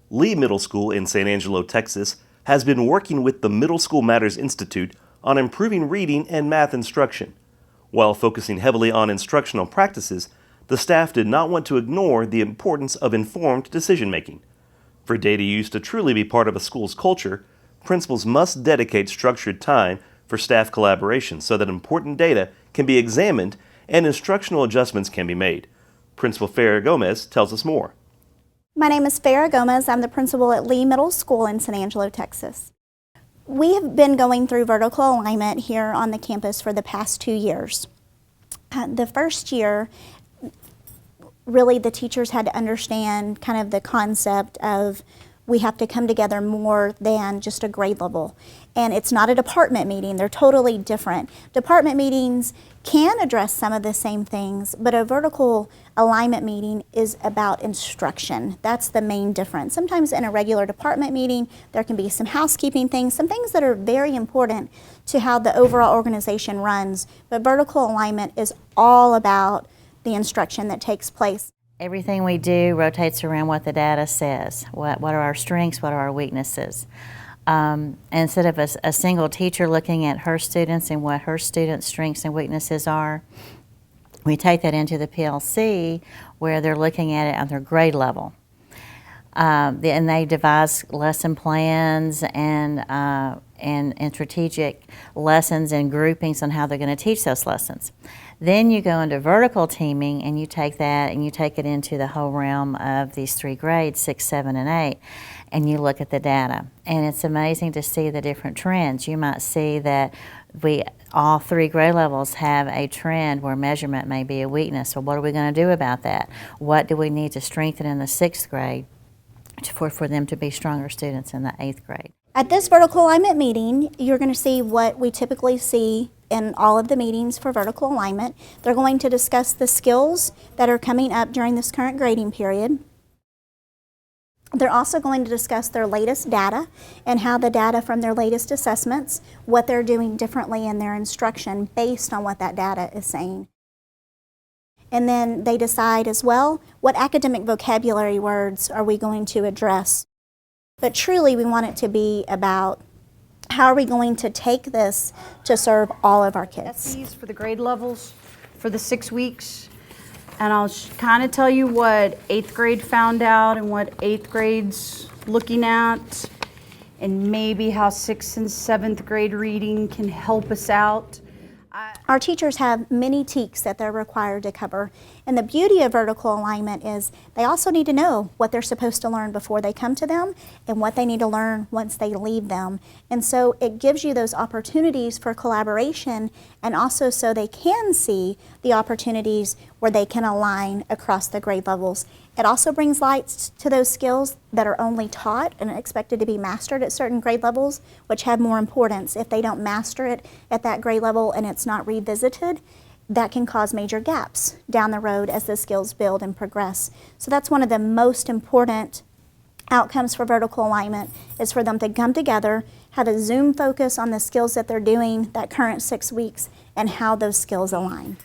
Lee Middle School in San Angelo, Texas, has been working with the Middle School Matters Institute on improving reading and math instruction. While focusing heavily on instructional practices, the staff did not want to ignore the importance of informed decision-making. For data use to truly be part of a school's culture, principals must dedicate structured time for staff collaboration so that important data can be examined and instructional adjustments can be made. Principal Farah Gomez tells us more. My name is Farah Gomez. I'm the principal at Lee Middle School in San Angelo, Texas. We have been going through vertical alignment here on the campus for the past 2 years. The first year, really the teachers had to understand kind of the concept of we have to come together more than just a grade level. And it's not a department meeting, they're totally different. Department meetings can address some of the same things, but a vertical alignment meeting is about instruction. That's the main difference. Sometimes in a regular department meeting, there can be some housekeeping things, some things that are very important to how the overall organization runs, but vertical alignment is all about the instruction that takes place. Everything we do rotates around what the data says. What are our strengths, what are our weaknesses? Instead of a single teacher looking at her students and what her students' strengths and weaknesses are, we take that into the PLC where they're looking at it on their grade level. And they devise lesson plans and strategic lessons and groupings on how they're going to teach those lessons. Then you go into vertical teaming and you take that and you take it into the whole realm of these 3 grades, 6, 7, and 8, and you look at the data. And it's amazing to see the different trends. You might see that all 3 grade levels have a trend where measurement may be a weakness. So what are we going to do about that? What do we need to strengthen in the 6th grade for them to be stronger students in the 8th grade? At this vertical alignment meeting, you're going to see what we typically see in all of the meetings for vertical alignment. They're going to discuss the skills that are coming up during this current grading period. They're also going to discuss their latest data and how the data from their latest assessments, what they're doing differently in their instruction based on what that data is saying. And then they decide as well, what academic vocabulary words are we going to address? But truly, we want it to be about how are we going to take this to serve all of our kids. SEs for the grade levels for the 6 weeks. And I'll kind of tell you what 8th grade found out and what 8th grade's looking at, and maybe how 6th and 7th grade reading can help us out. Our teachers have many TEKs that they're required to cover. And the beauty of vertical alignment is they also need to know what they're supposed to learn before they come to them and what they need to learn once they leave them. And so it gives you those opportunities for collaboration, and also so they can see the opportunities where they can align across the grade levels. It also brings light to those skills that are only taught and expected to be mastered at certain grade levels, which have more importance. If they don't master it at that grade level and it's not revisited, that can cause major gaps down the road as the skills build and progress. So that's one of the most important outcomes for vertical alignment, is for them to come together, have a Zoom focus on the skills that they're doing that current 6 weeks and how those skills align.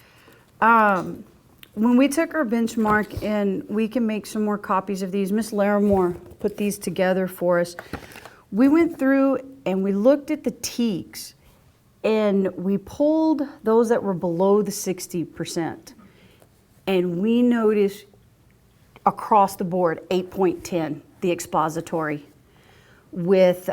When we took our benchmark, and we can make some more copies of these, Miss Larimore put these together for us. We went through and we looked at the TEKs, and we pulled those that were below the 60%. And we noticed across the board 8.10, the expository, with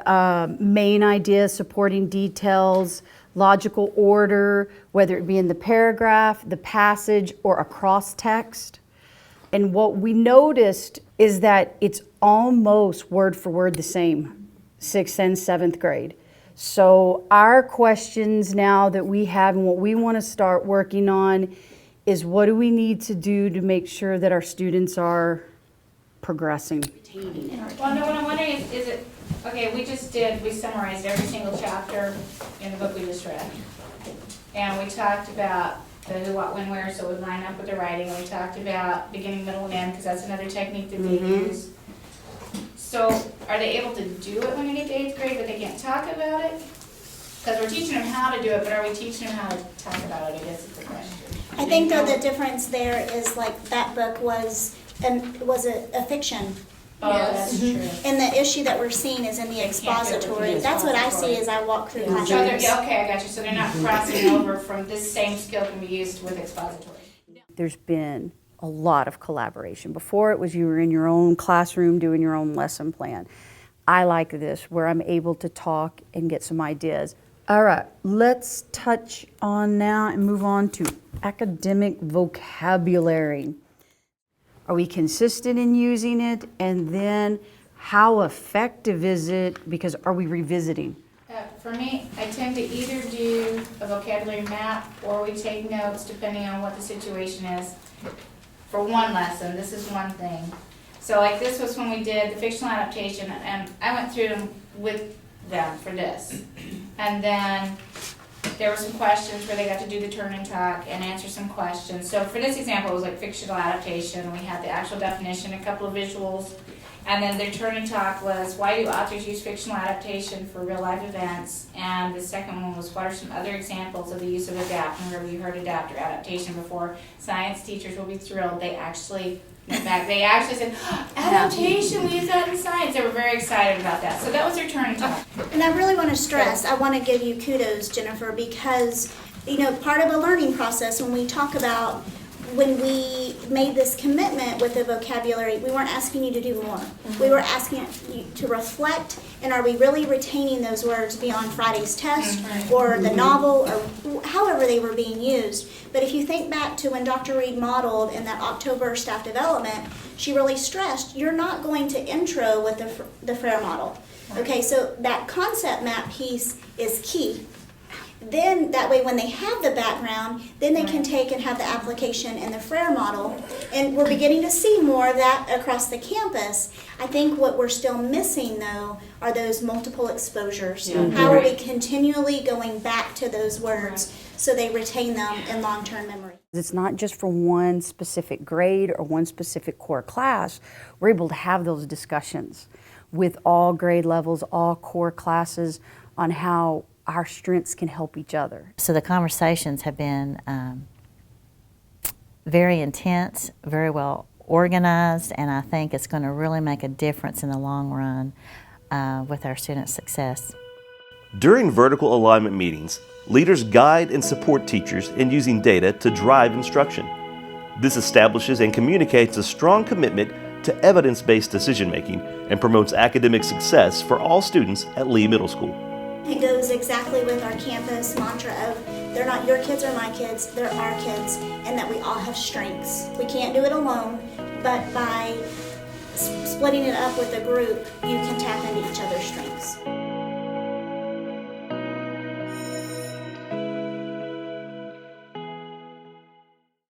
main ideas, supporting details, logical order, whether it be in the paragraph, the passage, or across text. And what we noticed is that it's almost word for word the same, 6th and 7th grade. So our questions now that we have and what we want to start working on is, what do we need to do to make sure that our students are progressing? Well, no, what I'm wondering is it, okay, we summarized every single chapter in the book we just read. And we talked about the who, what, when, where, so it would line up with the writing. We talked about beginning, middle, and end, because that's another technique that they use. So are they able to do it when they get to 8th grade, but they can't talk about it? Because we're teaching them how to do it, but are we teaching them how to talk about it, I guess is the question. I think though the difference there is, like, that book was a fiction Oh, that's true. And the issue that we're seeing is in the They can't do it with expository. the That's what I see expository. as I walk through So they're, classrooms. yeah, okay, I got you, so they're not crossing over from this same skill can be used with expository. There's been a lot of collaboration. Before it was you were in your own classroom doing your own lesson plan. I like this where I'm able to talk and get some ideas. All right, let's touch on now and move on to academic vocabulary. Are we consistent in using it? And then how effective is it? Because are we revisiting? For me, I tend to either do a vocabulary map or we take notes depending on what the situation is. For one lesson, this is one thing. So like this was when we did the fictional adaptation and I went through them with them for this. And then there were some questions where they got to do the turn and talk and answer some questions. So for this example, it was like fictional adaptation. We had the actual definition, a couple of visuals. And then their turn and talk was, why do authors use fictional adaptation for real life events? And the second one was, what are some other examples of the use of adapt? Remember, you heard adapt or adaptation before. Science teachers will be thrilled. They actually went back. They actually said, adaptation, we use that in science. They were very excited about that. So that was their turn and talk. And I really want to stress, I want to give you kudos, Jennifer, because, part of a learning process when we talk about when we made this commitment with the vocabulary, we weren't asking you to do more. We were asking you to reflect, and are we really retaining those words beyond Friday's test or the novel or however they were being used. But if you think back to when Dr. Reed modeled in that October staff development, she really stressed, you're not going to intro with the FRAIR model. Okay, so that concept map piece is key. Then that way when they have the background, then they can take and have the application in the FRAIR model. And we're beginning to see more of that across the campus. I think what we're still missing though are those multiple exposures. How are we continually going back to those words so they retain them in long-term memory? It's not just for one specific grade or one specific core class. We're able to have those discussions with all grade levels, all core classes on how our strengths can help each other. So the conversations have been very intense, very well organized, and I think it's going to really make a difference in the long run with our students' success. During vertical alignment meetings, leaders guide and support teachers in using data to drive instruction. This establishes and communicates a strong commitment to evidence-based decision-making and promotes academic success for all students at Lee Middle School. It goes exactly with our campus mantra of they're not your kids or my kids, they're our kids, and that we all have strengths. We can't do it alone, but by splitting it up with a group, you can tap into each other's strengths.